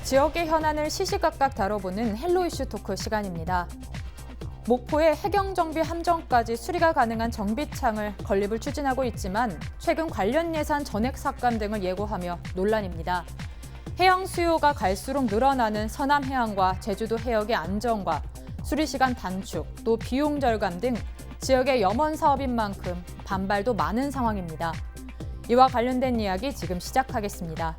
지역의 현안을 시시각각 다뤄보는 헬로 이슈 토크 시간입니다. 목포의 해경정비 함정까지 수리가 가능한 정비창을 건립을 추진하고 있지만 최근 관련 예산 전액 삭감 등을 예고하며 논란입니다. 해양 수요가 갈수록 늘어나는 서남 해안과 제주도 해역의 안정과 수리 시간 단축, 또 비용 절감 등 지역의 염원 사업인 만큼 반발도 많은 상황입니다. 이와 관련된 이야기 지금 시작하겠습니다.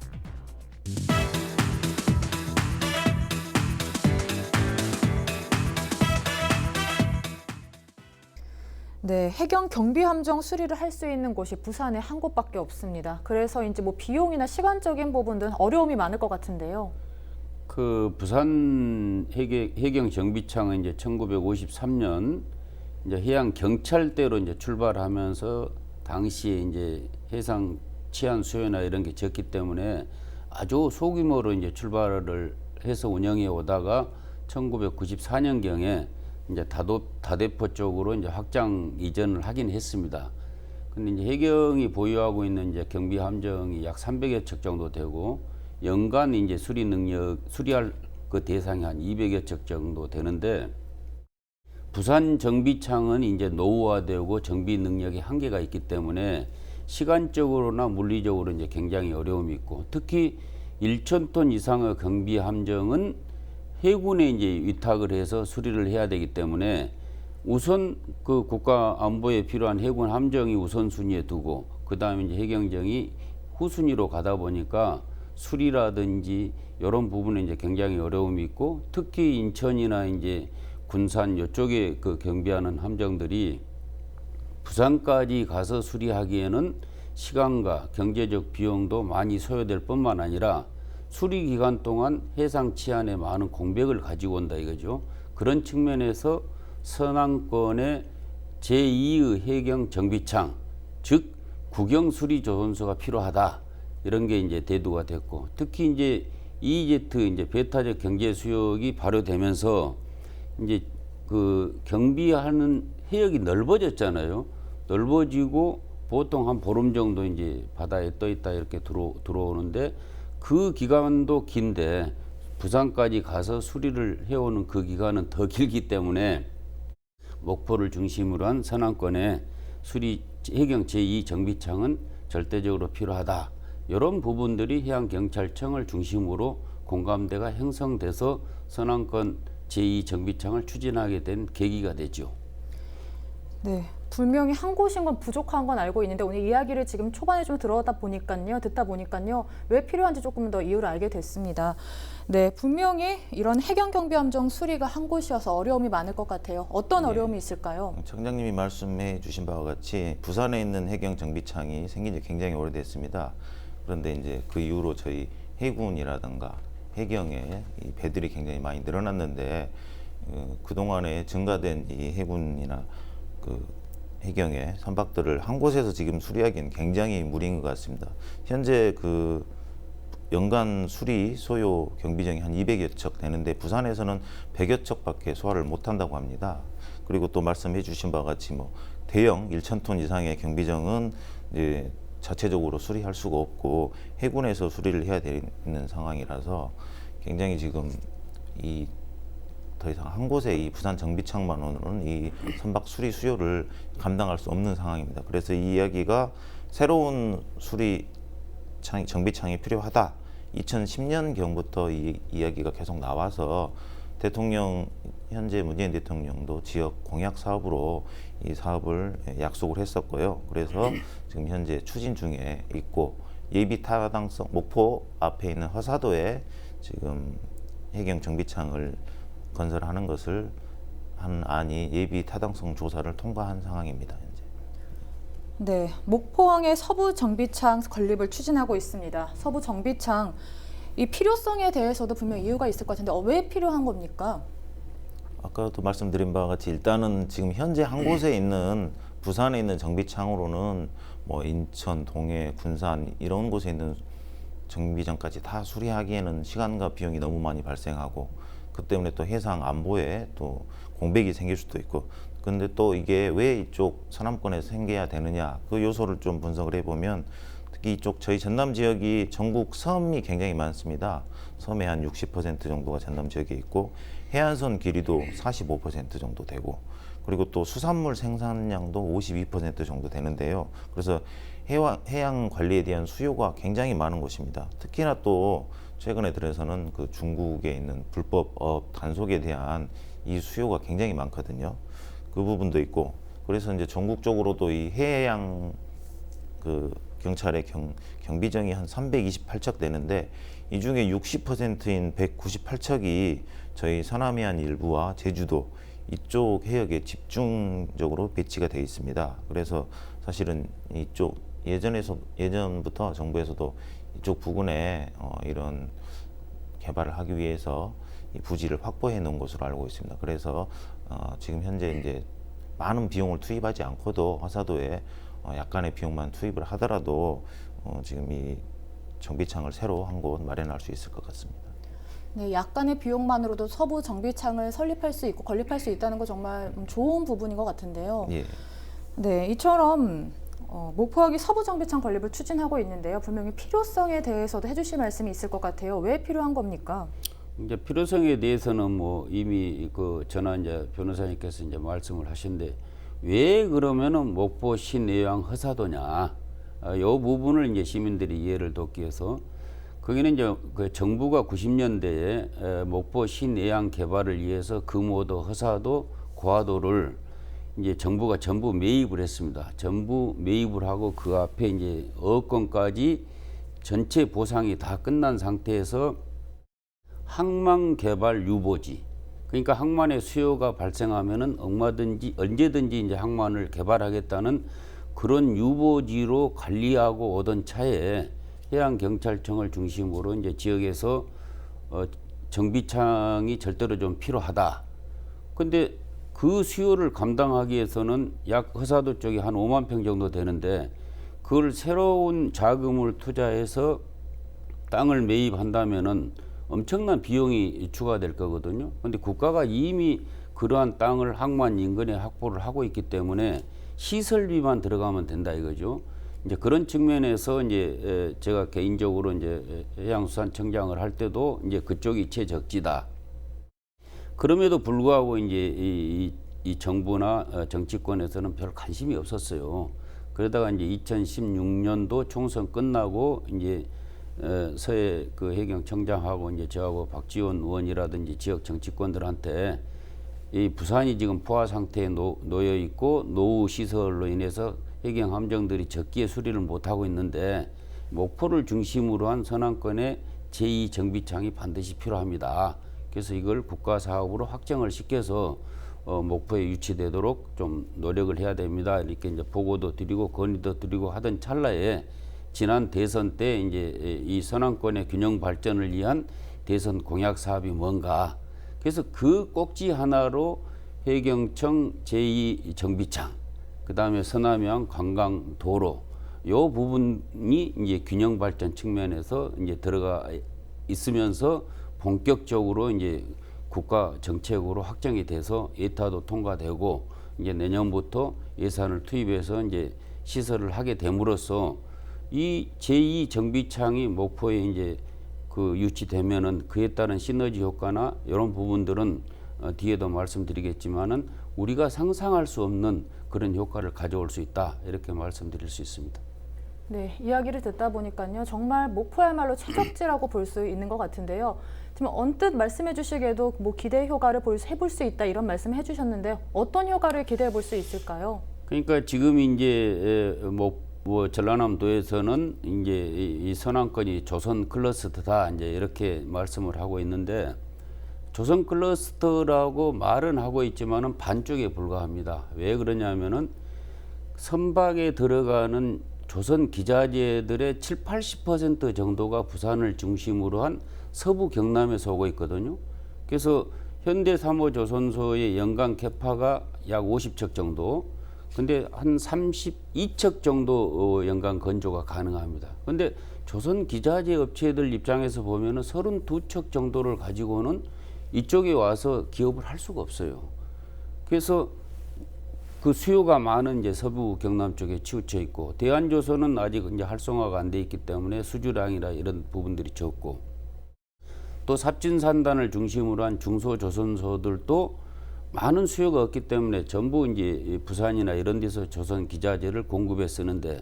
네, 해경 경비 함정 수리를 할 수 있는 곳이 부산에 한 곳밖에 없습니다. 그래서 이제 비용이나 시간적인 부분들은 어려움이 많을 것 같은데요. 부산 해경 정비창은 이제 1953년 이제 해양 경찰대로 이제 출발하면서 당시에 이제 해상 치안 수요나 이런 게 적기 때문에 아주 소규모로 이제 출발을 해서 운영해 오다가 1994년경에 이제 다대포 쪽으로 이제 확장 이전을 하긴 했습니다. 근데 이제 해경이 보유하고 있는 이제 경비 함정이 약 300여 척 정도 되고 연간 이제 수리할 그 대상이 한 200여 척 정도 되는데 부산 정비창은 이제 노후화되고 정비 능력이 한계가 있기 때문에 시간적으로나 물리적으로 이제 굉장히 어려움이 있고 특히 1,000톤 이상의 경비 함정은 해군에 이제 위탁을 해서 수리를 해야 되기 때문에 우선 그 국가 안보에 필요한 해군 함정이 우선순위에 두고 그다음에 이제 해경정이 후순위로 가다 보니까 수리라든지 이런 부분에 이제 굉장히 어려움이 있고 특히 인천이나 이제 군산 이쪽에 그 경비하는 함정들이 부산까지 가서 수리하기에는 시간과 경제적 비용도 많이 소요될 뿐만 아니라 수리 기간 동안 해상 치안에 많은 공백을 가지고 온다 이거죠. 그런 측면에서 서남권의 제2의 해경 정비창, 즉 국영 수리 조선소가 필요하다. 이런 게 이제 대두가 됐고 특히 이제 EEZ 이제 배타적 경제 수역이 발효되면서 이제 그 경비하는 해역이 넓어졌잖아요. 넓어지고 보통 한 보름 정도 이제 바다에 떠 있다 이렇게 들어오는데 그 기간도 긴데 부산까지 가서 수리를 해오는 그 기간은 더 길기 때문에 목포를 중심으로 한 서남권의 수리 해경 제2 정비창은 절대적으로 필요하다. 이런 부분들이 해양경찰청을 중심으로 공감대가 형성돼서 서남권 제2 정비창을 추진하게 된 계기가 되죠. 네, 분명히 한 곳인 건 부족한 건 알고 있는데 오늘 이야기를 지금 초반에 좀 듣다 보니까요, 왜 필요한지 조금 더 이유를 알게 됐습니다. 네, 분명히 이런 해경 경비 함정 수리가 한 곳이어서 어려움이 많을 것 같아요. 어떤 어려움이 있을까요? 청장님이 말씀해 주신 바와 같이 부산에 있는 해경 정비창이 생긴 지 굉장히 오래됐습니다. 그런데 이제 그 이후로 저희 해군이라든가 해경에 이 배들이 굉장히 많이 늘어났는데 그동안에 증가된 이 해군이나 그 해경의 선박들을 한 곳에서 지금 수리하기는 굉장히 무리인 것 같습니다. 현재 그 연간 수리 소요 경비정이 한 200여 척 되는데 부산에서는 100여 척밖에 소화를 못한다고 합니다. 그리고 또 말씀해 주신 바와 같이 대형 1,000톤 이상의 경비정은 이제 자체적으로 수리할 수가 없고 해군에서 수리를 해야 되는 상황이라서 굉장히 지금 더 이상 한 곳에 이 부산 정비창만으로는 이 선박 수리 수요를 감당할 수 없는 상황입니다. 그래서 이 이야기가 새로운 정비창이 필요하다. 2010년경부터 이 이야기가 계속 나와서 현재 문재인 대통령도 지역 공약 사업으로 이 사업을 약속을 했었고요. 그래서 지금 현재 추진 중에 있고 예비 타당성 목포 앞에 있는 허사도에 지금 해경 정비창을 건설하는 것을 한 안이 예비 타당성 조사를 통과한 상황입니다. 현재. 네, 목포항의 서부 정비창 건립을 추진하고 있습니다. 서부 정비창 이 필요성에 대해서도 분명 이유가 있을 것 같은데 왜 필요한 겁니까? 아까도 말씀드린 바와 같이 일단은 지금 현재 한 곳에 있는 부산에 있는 정비창으로는 인천, 동해, 군산 이런 곳에 있는 정비장까지 다 수리하기에는 시간과 비용이 너무 많이 발생하고 그 때문에 또 해상 안보에 또 공백이 생길 수도 있고 근데 또 이게 왜 이쪽 서남권에서 생겨야 되느냐 그 요소를 좀 분석을 해보면 특히 특히 이쪽 저희 전남 지역이 전국 섬이 굉장히 많습니다. 섬의 한 60% 정도가 전남 지역에 있고 해안선 길이도 45% 정도 되고 그리고 또 수산물 생산량도 52% 정도 되는데요. 그래서 해양 관리에 대한 수요가 굉장히 많은 곳입니다. 특히나 또 최근에 들어서는 그 중국에 있는 불법 단속에 대한 이 수요가 굉장히 많거든요. 그 부분도 있고 그래서 이제 전국적으로도 이 해양 그 경찰의 경비정이 한 328척 되는데 이 중에 60%인 198척이 저희 서남해안 일부와 제주도 이쪽 해역에 집중적으로 배치가 되어 있습니다. 그래서 사실은 이쪽 예전부터 정부에서도 이쪽 부근에 이런 개발을 하기 위해서 이 부지를 확보해 놓은 것으로 알고 있습니다. 그래서 지금 현재 이제 많은 비용을 투입하지 않고도 화사도에 약간의 비용만 투입을 하더라도 지금 이 정비창을 새로 한 곳 마련할 수 있을 것 같습니다. 네, 약간의 비용만으로도 서부 정비창을 설립할 수 있고 건립할 수 있다는 거 정말 좋은 부분인 것 같은데요. 예. 네, 이처럼 목포역이 서부 정비창 건립을 추진하고 있는데요. 분명히 필요성에 대해서도 해주실 말씀이 있을 것 같아요. 왜 필요한 겁니까? 이제 필요성에 대해서는 뭐 이미 그 전화 이제 변호사님께서 이제 말씀을 하신데 왜 그러면은 목포 신해양 허사도냐? 이 부분을 이제 시민들이 이해를 돕기 위해서 거기는 이제 그 정부가 90년대에 목포 신해양 개발을 위해서 금오도, 허사도, 고화도를 이제 정부가 전부 매입을 했습니다. 전부 매입을 하고 그 앞에 이제 어업권까지 전체 보상이 다 끝난 상태에서 항만 개발 유보지. 그러니까 항만의 수요가 발생하면은 얼마든지 언제든지 이제 항만을 개발하겠다는 그런 유보지로 관리하고 오던 차에 해양경찰청을 중심으로 이제 지역에서 정비창이 절대로 좀 필요하다. 근데 그 수요를 감당하기 위해서는 약 허사도 쪽이 한 5만 평 정도 되는데 그걸 새로운 자금을 투자해서 땅을 매입한다면은 엄청난 비용이 추가될 거거든요. 근데 국가가 이미 그러한 땅을 항만 인근에 확보를 하고 있기 때문에 시설비만 들어가면 된다 이거죠. 이제 그런 측면에서 이제 제가 개인적으로 이제 해양수산청장을 할 때도 이제 그쪽이 최적지다. 그럼에도 불구하고 이제 이 정부나 정치권에서는 별 관심이 없었어요. 그러다가 이제 2016년도 총선 끝나고 이제 서해 그 해경청장하고 이제 저하고 박지원 의원이라든지 지역 정치권들한테 이 부산이 지금 포화 상태에 놓여 있고 노후 시설로 인해서 해경 함정들이 적기에 수리를 못 하고 있는데 목포를 중심으로 한 서남권의 제2 정비창이 반드시 필요합니다. 그래서 이걸 국가 사업으로 확정을 시켜서 목포에 유치되도록 좀 노력을 해야 됩니다. 이렇게 이제 보고도 드리고 건의도 드리고 하던 찰나에 지난 대선 때 이제 이 서남권의 균형 발전을 위한 대선 공약 사업이 뭔가. 그래서 그 꼭지 하나로 해경청 제2 정비창, 그 다음에 서남해안 관광도로 요 부분이 이제 균형 발전 측면에서 이제 들어가 있으면서 본격적으로 이제 국가 정책으로 확정이 돼서 예타도 통과되고 이제 내년부터 예산을 투입해서 이제 시설을 하게 됨으로써 이 제2 정비창이 목포에 이제 그 유치되면은 그에 따른 시너지 효과나 이런 부분들은 뒤에도 말씀드리겠지만은 우리가 상상할 수 없는 그런 효과를 가져올 수 있다 이렇게 말씀드릴 수 있습니다. 네, 이야기를 듣다 보니까요. 정말 목포야말로 최적지라고 볼 수 있는 것 같은데요. 지금 언뜻 말씀해 주시기에도 뭐 기대 효과를 해볼 수 있다 이런 말씀 해주셨는데 어떤 효과를 기대해 볼 수 있을까요? 그러니까 지금 이제 전라남도에서는 이제 이 서남권이 조선 클러스터다 이제 이렇게 말씀을 하고 있는데 조선 클러스터라고 말은 하고 있지만은 반쪽에 불과합니다. 왜 그러냐면은 선박에 들어가는 조선 기자재들의 70~80% 정도가 부산을 중심으로 한 서부 경남에서 오고 있거든요. 그래서 현대 3호 조선소의 연간 캐파가 약 50척 정도, 근데 한 32척 정도 연간 건조가 가능합니다. 근데 조선 기자재 업체들 입장에서 보면은 32척 정도를 가지고는 이쪽에 와서 기업을 할 수가 없어요. 그래서 그 수요가 많은 이제 서부 경남 쪽에 치우쳐 있고 대한조선은 아직 이제 활성화가 안 돼 있기 때문에 수주량이나 이런 부분들이 적고 또 삽진산단을 중심으로 한 중소조선소들도 많은 수요가 없기 때문에 전부 이제 부산이나 이런 데서 조선 기자재를 공급해 쓰는데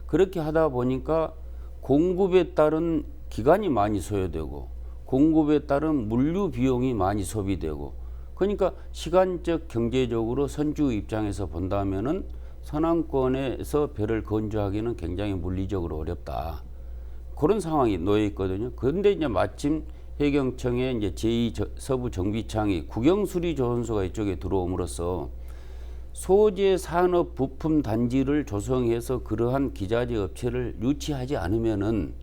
그렇게 하다 보니까 공급에 따른 기간이 많이 소요되고 공급에 따른 물류 비용이 많이 소비되고 그러니까 시간적 경제적으로 선주 입장에서 본다면은 서남권에서 배를 건조하기는 굉장히 물리적으로 어렵다. 그런 상황이 놓여 있거든요. 그런데 이제 마침 해경청의 이제 제2 서부 정비창이 국영수리조선소가 이쪽에 들어옴으로써 소재 산업 부품 단지를 조성해서 그러한 기자재 업체를 유치하지 않으면은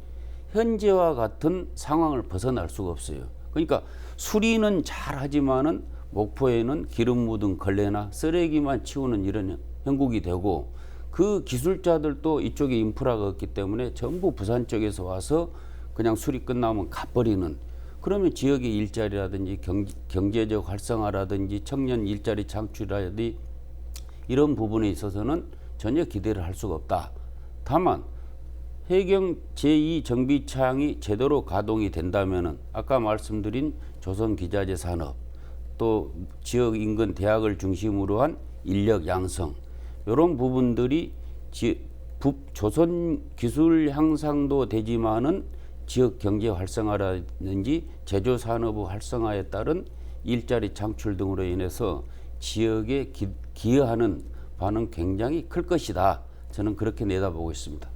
현재와 같은 상황을 벗어날 수가 없어요. 그러니까 수리는 잘하지만은 목포에는 기름 묻은 걸레나 쓰레기만 치우는 이런 형국이 되고 그 기술자들도 이쪽에 인프라가 없기 때문에 전부 부산 쪽에서 와서 그냥 수리 끝나면 가버리는 그러면 지역의 일자리라든지 경제적 활성화라든지 청년 일자리 창출이라든지 이런 부분에 있어서는 전혀 기대를 할 수가 없다. 다만 해경 제2 정비창이 제대로 가동이 된다면은 아까 말씀드린 조선기자재 산업 또 지역 인근 대학을 중심으로 한 인력 양성 이런 부분들이 조선 기술 향상도 되지만은 지역 경제 활성화라든지 제조 산업 활성화에 따른 일자리 창출 등으로 인해서 지역에 기여하는 바는 굉장히 클 것이다. 저는 그렇게 내다보고 있습니다.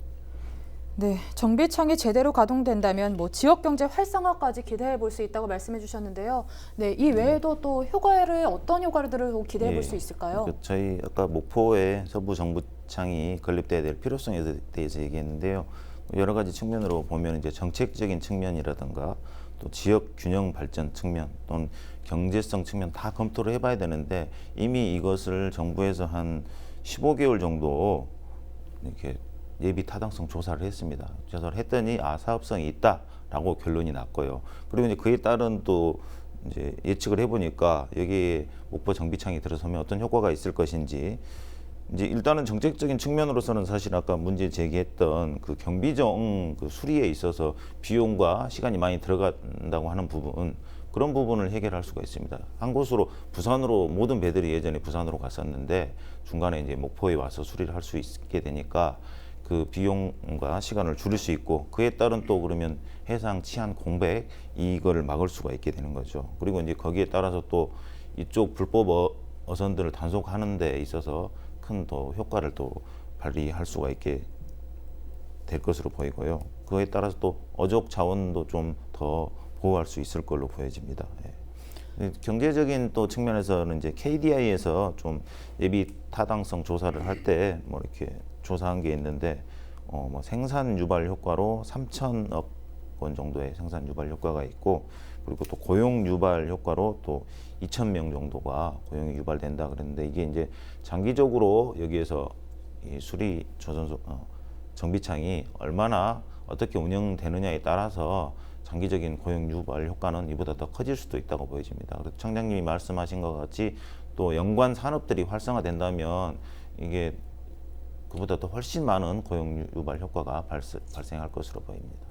네, 정비청이 제대로 가동된다면 뭐 지역 경제 활성화까지 기대해 볼 수 있다고 말씀해 주셨는데요. 네, 이 외에도 또 효과를 어떤 효과들을 기대해 볼 수 있을까요? 저희 아까 목포에 서부 정부창이 건립돼야 될 필요성에 대해서 얘기했는데요. 여러 가지 측면으로 보면 이제 정책적인 측면이라든가 또 지역 균형 발전 측면 또는 경제성 측면 다 검토를 해봐야 되는데 이미 이것을 정부에서 한 15개월 정도 이렇게 예비 타당성 조사를 했습니다. 조사를 했더니 사업성이 있다라고 결론이 났고요. 그리고 이제 그에 따른 또 이제 예측을 해보니까 여기에 목포 정비창이 들어서면 어떤 효과가 있을 것인지 이제 일단은 정책적인 측면으로서는 사실 아까 문제 제기했던 그 경비정 그 수리에 있어서 비용과 시간이 많이 들어간다고 하는 부분 그런 부분을 해결할 수가 있습니다. 한 곳으로 부산으로 모든 배들이 예전에 부산으로 갔었는데 중간에 이제 목포에 와서 수리를 할 수 있게 되니까 그 비용과 시간을 줄일 수 있고 그에 따른 또 그러면 해상 치안 공백 이거를 막을 수가 있게 되는 거죠. 그리고 이제 거기에 따라서 또 이쪽 불법 어선들을 단속하는 데 있어서 큰 더 효과를 또 발휘할 수가 있게 될 것으로 보이고요. 그에 따라서 또 어족 자원도 좀 더 보호할 수 있을 걸로 보여집니다. 예. 경제적인 또 측면에서는 이제 KDI에서 좀 예비 타당성 조사를 할 때 뭐 이렇게 조사한 게 있는데 뭐 생산 유발 효과로 3천억 원 정도의 생산 유발 효과가 있고 그리고 또 고용 유발 효과로 또 2,000명 정도가 고용이 유발된다 그랬는데 이게 이제 장기적으로 여기에서 이 수리 조선소 정비창이 얼마나 어떻게 운영되느냐에 따라서 장기적인 고용 유발 효과는 이보다 더 커질 수도 있다고 보여집니다. 그래서 청장님이 말씀하신 것 같이 또 연관 산업들이 활성화된다면 이게 그보다 더 훨씬 많은 고용 유발 효과가 발생할 것으로 보입니다.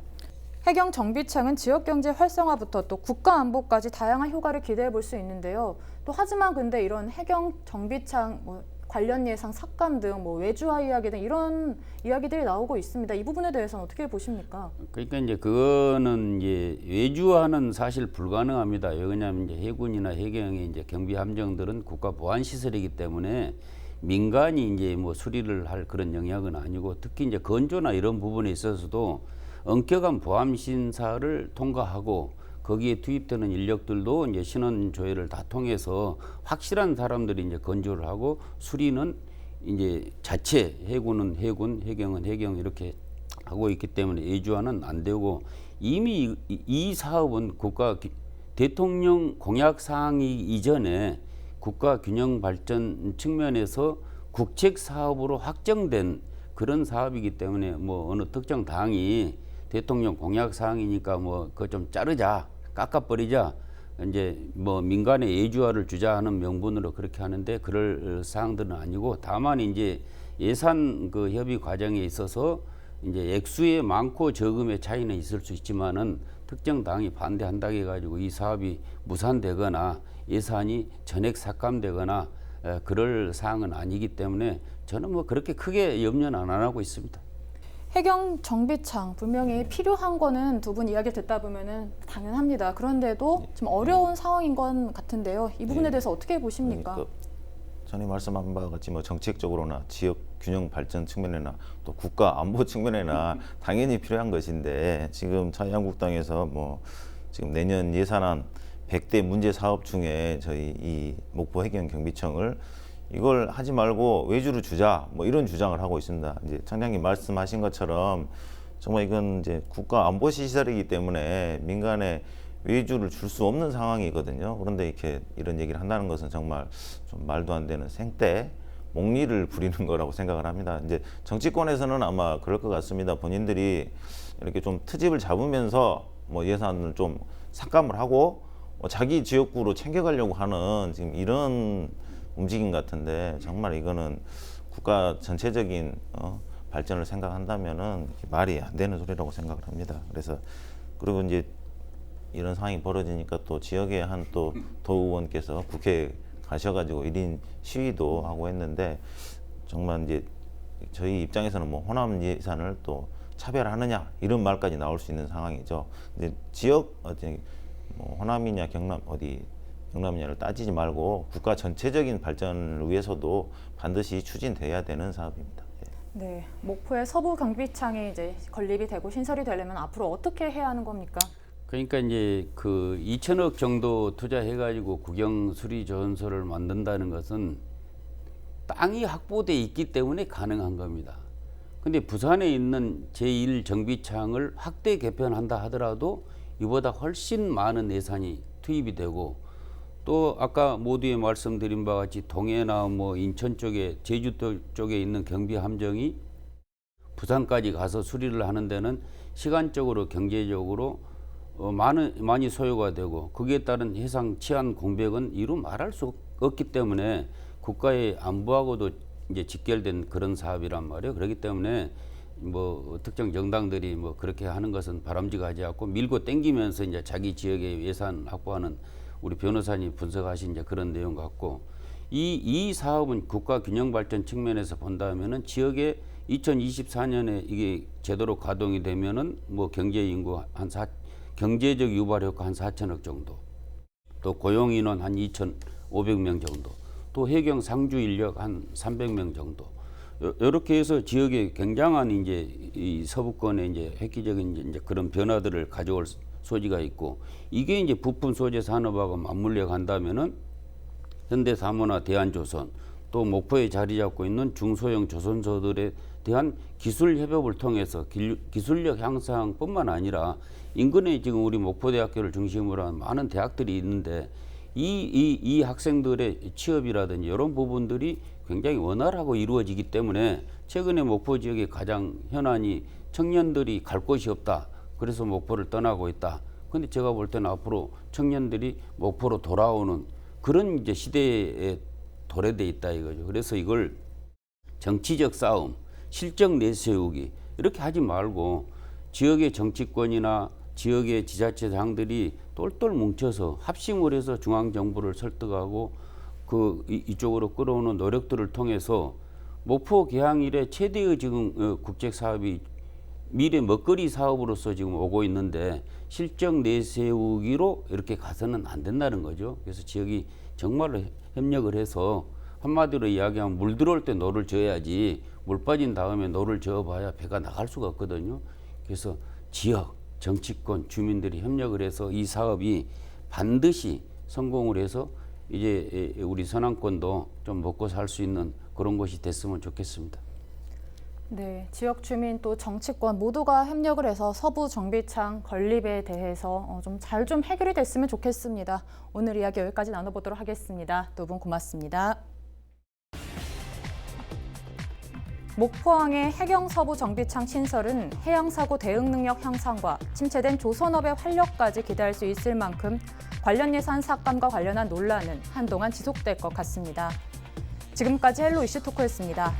해경 정비창은 지역 경제 활성화부터 또 국가 안보까지 다양한 효과를 기대해 볼 수 있는데요. 또 하지만 근데 이런 해경 정비창 관련 예상 삭감 등 외주화 이야기 등 이런 이야기들이 나오고 있습니다. 이 부분에 대해서는 어떻게 보십니까? 그러니까 이제 그거는 이제 외주화는 사실 불가능합니다. 왜냐하면 이제 해군이나 해경의 이제 경비 함정들은 국가 보안 시설이기 때문에 민간이 이제 뭐 수리를 할 그런 영역은 아니고 특히 이제 건조나 이런 부분에 있어서도 엄격한 보안 심사를 통과하고 거기에 투입되는 인력들도 이제 신원 조회를 다 통해서 확실한 사람들이 이제 건조를 하고 수리는 이제 자체 해군은 해군, 해경은 해경 이렇게 하고 있기 때문에 외주화는 안 되고 이미 이 사업은 대통령 공약 사항이 이전에 국가 균형 발전 측면에서 국책 사업으로 확정된 그런 사업이기 때문에 뭐 어느 특정 당이 대통령 공약 사항이니까 뭐 그거 좀 자르자, 깎아버리자 이제 뭐 민간의 예주화를 주자 하는 명분으로 그렇게 하는데 그럴 사항들은 아니고 다만 이제 예산 그 협의 과정에 있어서 이제 액수의 많고 적음의 차이는 있을 수 있지만은 특정 당이 반대한다 해가지고 이 사업이 무산되거나 예산이 전액 삭감되거나 그럴 사항은 아니기 때문에 저는 뭐 그렇게 크게 염려는 안 하고 있습니다. 해경 정비창 분명히 필요한 거는 두 분 이야기 듣다 보면은 당연합니다. 그런데도 좀 어려운 상황인 건 같은데요. 이 부분에 대해서 어떻게 보십니까? 그러니까 전에 말씀한 바와 같이 뭐 정책적으로나 지역 균형 발전 측면이나 또 국가 안보 측면이나 당연히 필요한 것인데 지금 자유한국당에서 뭐 지금 내년 예산안 100대 문제 사업 중에 저희 이 목포 해경 경비청을 이걸 하지 말고 외주를 주자 뭐 이런 주장을 하고 있습니다. 이제 청장님 말씀하신 것처럼 정말 이건 이제 국가 안보 시설이기 때문에 민간에 외주를 줄 수 없는 상황이거든요. 그런데 이렇게 이런 얘기를 한다는 것은 정말 좀 말도 안 되는 생떼 목리를 부리는 거라고 생각을 합니다. 이제 정치권에서는 아마 그럴 것 같습니다. 본인들이 이렇게 좀 트집을 잡으면서 뭐 예산을 좀 삭감을 하고 자기 지역구로 챙겨가려고 하는 지금 이런 움직임 같은데 정말 이거는 국가 전체적인 발전을 생각한다면은 말이 안 되는 소리라고 생각을 합니다. 그래서 그리고 이제 이런 상황이 벌어지니까 또 지역의 한 또 도의원께서 국회에 가셔가지고 1인 시위도 하고 했는데 정말 이제 저희 입장에서는 뭐 호남 예산을 또 차별하느냐 이런 말까지 나올 수 있는 상황이죠. 근데 지역 뭐 호남이냐 경남 경남이냐를 따지지 말고 국가 전체적인 발전을 위해서도 반드시 추진돼야 되는 사업입니다. 네, 목포의 서부 경비창이 이제 건립이 되고 신설이 되려면 앞으로 어떻게 해야 하는 겁니까? 그러니까 이제 그 2천억 정도 투자해가지고 국영 수리 조선소를 만든다는 것은 땅이 확보돼 있기 때문에 가능한 겁니다. 근데 부산에 있는 제1정비창을 확대 개편한다 하더라도 이보다 훨씬 많은 예산이 투입이 되고 또 아까 모두에 말씀드린 바와 같이 동해나 뭐 인천 쪽에 제주도 쪽에 있는 경비 함정이 부산까지 가서 수리를 하는 데는 시간적으로 경제적으로 많이 소요가 되고 거기에 따른 해상 치안 공백은 이루 말할 수 없기 때문에 국가의 안보하고도 이제 직결된 그런 사업이란 말이에요. 그렇기 때문에 뭐 특정 정당들이 뭐 그렇게 하는 것은 바람직하지 않고 밀고 땡기면서 이제 자기 지역의 예산 확보하는 우리 변호사님 분석하신 이제 그런 내용 같고 이 사업은 국가 균형 발전 측면에서 본다면은 지역에 2024년에 이게 제대로 가동이 되면은 뭐 경제 인구 경제적 유발 효과 한 4천억 정도, 또 고용 인원 한 2,500명 정도, 또 해경 상주 인력 한 300명 정도. 이렇게 해서 지역에 굉장한 이제 이 서부권의 이제 획기적인 이제 그런 변화들을 가져올 소지가 있고 이게 이제 부품 소재 산업하고 맞물려 간다면은 현대사무나 대한조선 또 목포에 자리 잡고 있는 중소형 조선소들에 대한 기술 협업을 통해서 기술력 향상뿐만 아니라 인근에 지금 우리 목포대학교를 중심으로 한 많은 대학들이 있는데 이 학생들의 취업이라든지 이런 부분들이 굉장히 원활하고 이루어지기 때문에 최근에 목포 지역의 가장 현안이 청년들이 갈 곳이 없다. 그래서 목포를 떠나고 있다. 근데 제가 볼 때는 앞으로 청년들이 목포로 돌아오는 그런 이제 시대에 도래돼 있다 이거죠. 그래서 이걸 정치적 싸움, 실적 내세우기 이렇게 하지 말고 지역의 정치권이나 지역의 지자체장들이 똘똘 뭉쳐서 합심을 해서 중앙정부를 설득하고 이쪽으로 끌어오는 노력들을 통해서 목포 개항 이래 최대의 지금 국책 사업이 미래 먹거리 사업으로서 지금 오고 있는데 실적 내세우기로 이렇게 가서는 안 된다는 거죠. 그래서 지역이 정말로 협력을 해서 한마디로 이야기하면 물 들어올 때 노를 저어야지 물 빠진 다음에 노를 저어봐야 배가 나갈 수가 없거든요. 그래서 지역, 정치권, 주민들이 협력을 해서 이 사업이 반드시 성공을 해서 이제 우리 서남권도 좀 먹고 살 수 있는 그런 곳이 됐으면 좋겠습니다. 네, 지역 주민 또 정치권 모두가 협력을 해서 서부 정비창 건립에 대해서 좀 잘 좀 해결이 됐으면 좋겠습니다. 오늘 이야기 여기까지 나눠보도록 하겠습니다. 두 분 고맙습니다. 목포항의 해경서부 정비창 신설은 해양사고 대응 능력 향상과 침체된 조선업의 활력까지 기대할 수 있을 만큼 관련 예산 삭감과 관련한 논란은 한동안 지속될 것 같습니다. 지금까지 헬로 이슈 토크였습니다.